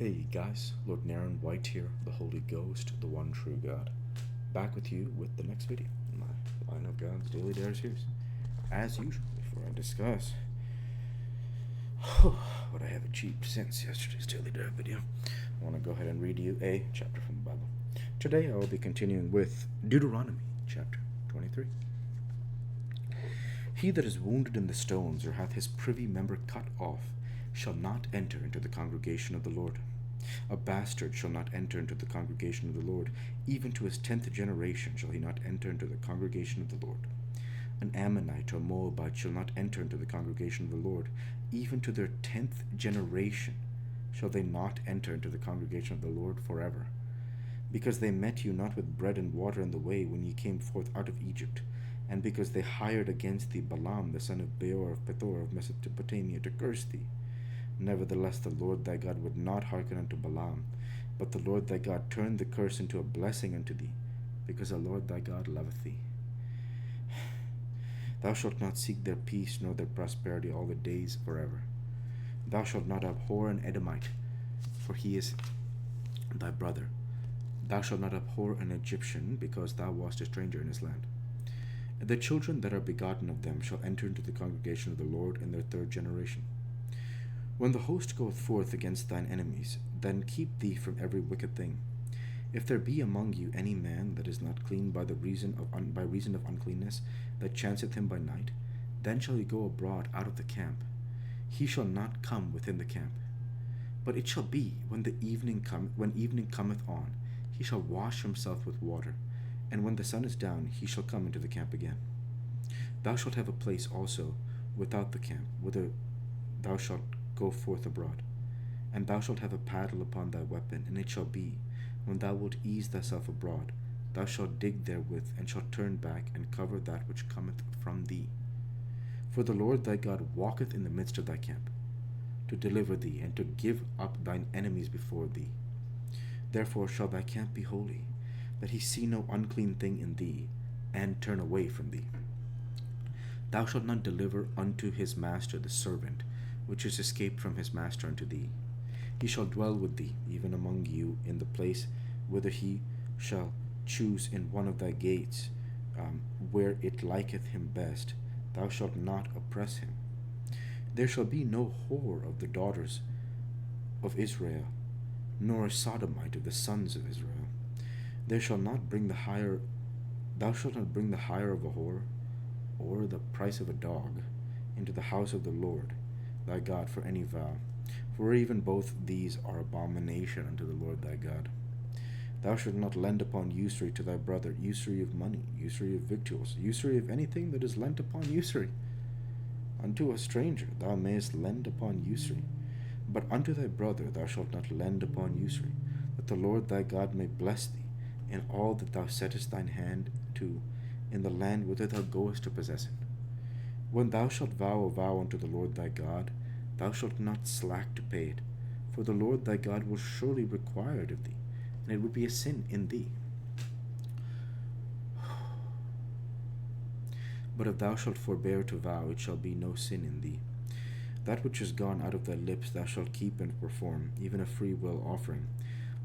Hey guys, Lord Naren White here, the Holy Ghost, the one true God, back with you with the next video in my Line of God's Daily Dare series. As usual, before I discuss what I have achieved since yesterday's Daily Dare video, I want to go ahead and read you a chapter from the Bible. Today I will be continuing with Deuteronomy chapter 23. He that is wounded in the stones or hath his privy member cut off shall not enter into the congregation of the Lord. A bastard shall not enter into the congregation of the Lord. Even to his 10th generation shall he not enter into the congregation of the Lord. An Ammonite or Moabite shall not enter into the congregation of the Lord. Even to their 10th generation shall they not enter into the congregation of the Lord forever. Because they met you not with bread and water in the way when ye came forth out of Egypt, and because they hired against thee Balaam the son of Beor of Pethor of Mesopotamia to curse thee. Nevertheless the Lord thy God would not hearken unto Balaam, but the Lord thy God turned the curse into a blessing unto thee, because the Lord thy God loveth thee. Thou shalt not seek their peace nor their prosperity all the days forever. Thou shalt not abhor an Edomite, for he is thy brother. Thou shalt not abhor an Egyptian, because thou wast a stranger in his land. The children that are begotten of them shall enter into the congregation of the Lord in their 3rd generation. When the host goeth forth against thine enemies, then keep thee from every wicked thing. If there be among you any man that is not clean by reason of uncleanness, that chanceth him by night, then shall he go abroad out of the camp. He shall not come within the camp. But it shall be, when evening cometh on, he shall wash himself with water, and when the sun is down, he shall come into the camp again. Thou shalt have a place also without the camp, whither thou shalt go forth abroad. And thou shalt have a paddle upon thy weapon, and it shall be, when thou wilt ease thyself abroad, thou shalt dig therewith, and shalt turn back, and cover that which cometh from thee. For the Lord thy God walketh in the midst of thy camp, to deliver thee, and to give up thine enemies before thee. Therefore shall thy camp be holy, that he see no unclean thing in thee, and turn away from thee. Thou shalt not deliver unto his master the servant, which is escaped from his master unto thee. He shall dwell with thee, even among you, in the place whither he shall choose in one of thy gates, where it liketh him best. Thou shalt not oppress him. There shall be no whore of the daughters of Israel, nor a sodomite of the sons of Israel. Thou shalt not bring the hire of a whore, or the price of a dog, into the house of the Lord thy God for any vow, for even both these are abomination unto the Lord thy God. Thou shalt not lend upon usury to thy brother, usury of money, usury of victuals, usury of anything that is lent upon usury. Unto a stranger thou mayest lend upon usury, but unto thy brother thou shalt not lend upon usury, that the Lord thy God may bless thee in all that thou settest thine hand to, in the land whither thou goest to possess it. When thou shalt vow a vow unto the Lord thy God, thou shalt not slack to pay it, for the Lord thy God will surely require it of thee, and it would be a sin in thee. But if thou shalt forbear to vow, it shall be no sin in thee. That which is gone out of thy lips thou shalt keep and perform, even a free will offering,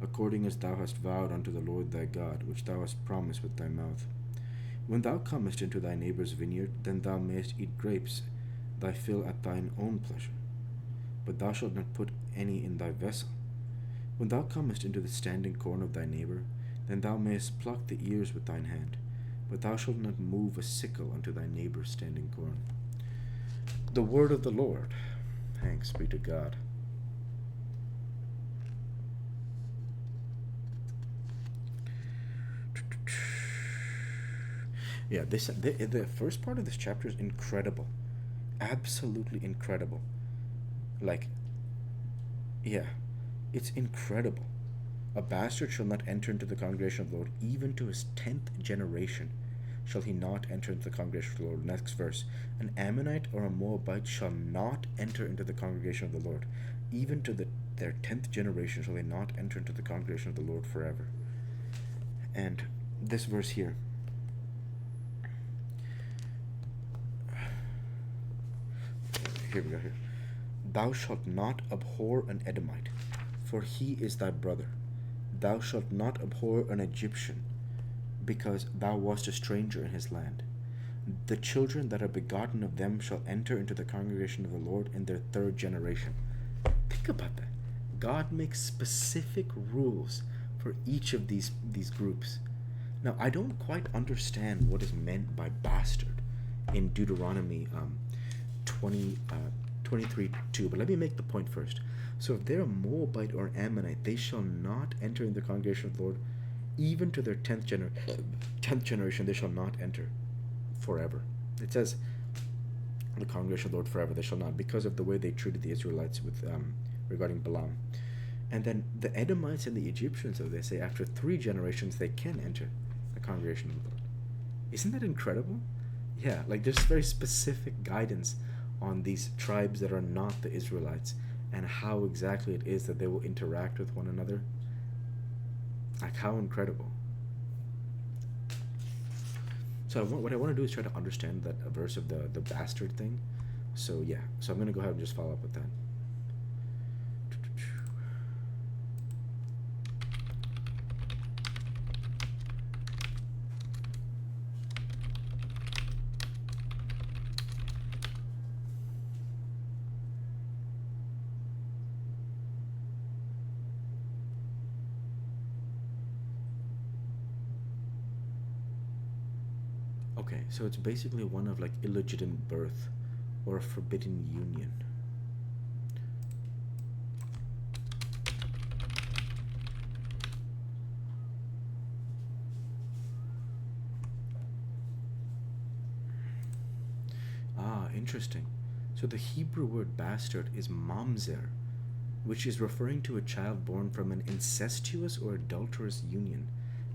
according as thou hast vowed unto the Lord thy God, which thou hast promised with thy mouth. When thou comest into thy neighbour's vineyard, then thou mayest eat grapes, thy fill at thine own pleasure, but thou shalt not put any in thy vessel. When thou comest into the standing corn of thy neighbour, then thou mayest pluck the ears with thine hand, but thou shalt not move a sickle unto thy neighbour's standing corn. The word of the Lord. Thanks be to God. Yeah, the first part of this chapter is incredible, absolutely incredible. Like, yeah, it's incredible. A bastard shall not enter into the congregation of the Lord, even to his 10th generation shall he not enter into the congregation of the Lord. Next verse. An Ammonite or a Moabite shall not enter into the congregation of the Lord, even to their 10th generation shall they not enter into the congregation of the Lord forever. And this verse here, here we go here. Thou shalt not abhor an Edomite, for he is thy brother. Thou shalt not abhor an Egyptian, because thou wast a stranger in his land. The children that are begotten of them shall enter into the congregation of the Lord in their third generation. Think about that. God makes specific rules for each of these groups. Now, I don't quite understand what is meant by bastard in Deuteronomy 23:2, but let me make the point first. So if they're a Moabite or Ammonite, they shall not enter in the congregation of the Lord, even to their 10th generation, they shall not enter forever. It says, the congregation of the Lord forever, they shall not, because of the way they treated the Israelites with regarding Balaam. And then the Edomites and the Egyptians, so they say, after 3 generations, they can enter the congregation of the Lord. Isn't that incredible? Yeah, like there's very specific guidance on these tribes that are not the Israelites and how exactly it is that they will interact with one another. Like, how incredible. So what I want to do is try to understand that verse of the bastard thing. So yeah, so I'm going to go ahead and just follow up with that. Okay, so it's basically one of like illegitimate birth or a forbidden union. Ah, interesting. So the Hebrew word bastard is mamzer, which is referring to a child born from an incestuous or adulterous union,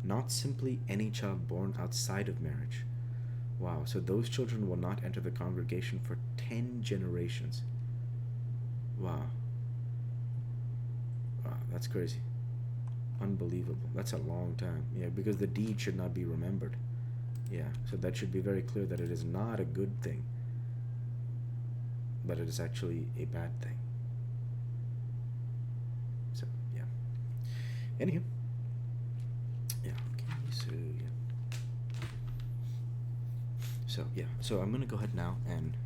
not simply any child born outside of marriage. Wow, so those children will not enter the congregation for 10 generations. Wow. Wow, that's crazy. Unbelievable. That's a long time. Yeah, because the deed should not be remembered. Yeah, so that should be very clear that it is not a good thing, but it is actually a bad thing. So, yeah. Anywho. Yeah, okay, so, yeah. So yeah, so I'm gonna go ahead now and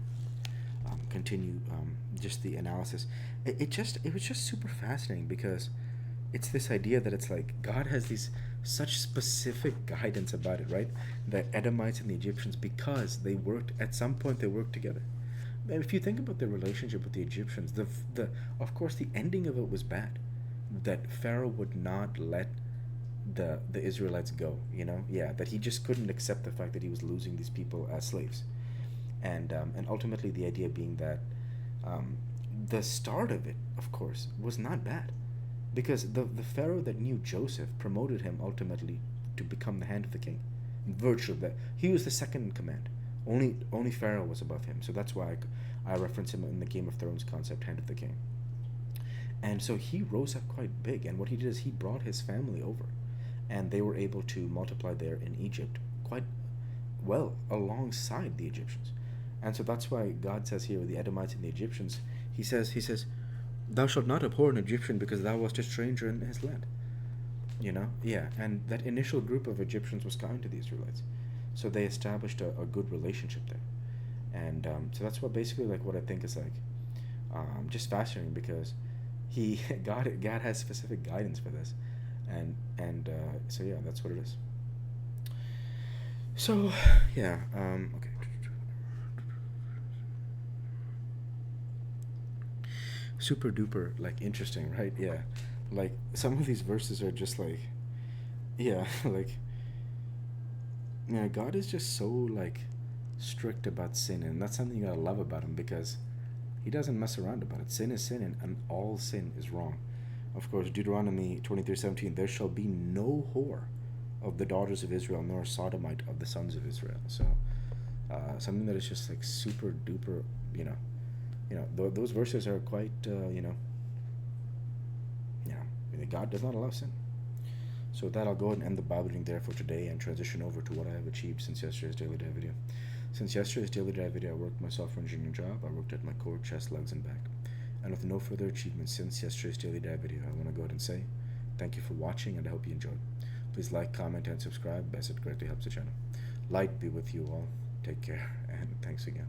continue just the analysis. It was just super fascinating because it's this idea that it's like God has these such specific guidance about it, right? The Edomites and the Egyptians, because they worked at some point, they worked together. And if you think about their relationship with the Egyptians, the of course the ending of it was bad, that Pharaoh would not let the Israelites go, yeah, that he just couldn't accept the fact that he was losing these people as slaves, and ultimately the idea being that the start of it, of course, was not bad, because the Pharaoh that knew Joseph promoted him ultimately to become the hand of the king, virtually that he was the second in command. Only Pharaoh was above him, so that's why I reference him in the Game of Thrones concept, hand of the king. And so he rose up quite big, and what he did is he brought his family over, and they were able to multiply there in Egypt quite well alongside the Egyptians. And so that's why God says here with the Edomites and the Egyptians, he says, thou shalt not abhor an Egyptian because thou wast a stranger in his land. Yeah, and that initial group of Egyptians was kind to the Israelites, so they established a good relationship there. And so that's what basically like what I think is like just fascinating, because he God has specific guidance for this, and so yeah, that's what it is. So yeah, okay. Super duper like interesting, right? Yeah, like some of these verses are just like, yeah, like, yeah, God is just so like strict about sin, and that's something you gotta love about him, because he doesn't mess around about it. Sin is sin, and all sin is wrong. Of course, Deuteronomy 23:17, there shall be no whore of the daughters of Israel, nor a sodomite of the sons of Israel. So something that is just like super duper, those verses are quite, God does not allow sin. So with that, I'll go ahead and end the Bible reading there for today and transition over to what I have achieved since yesterday's Daily Dive video. Since yesterday's Daily Dive video, I worked my software engineering job. I worked at my core, chest, legs, and back. And with no further achievements since yesterday's Daily Dive video, I want to go ahead and say thank you for watching, and I hope you enjoyed. Please like, comment, and subscribe, as it greatly helps the channel. Light be with you all. Take care, and thanks again.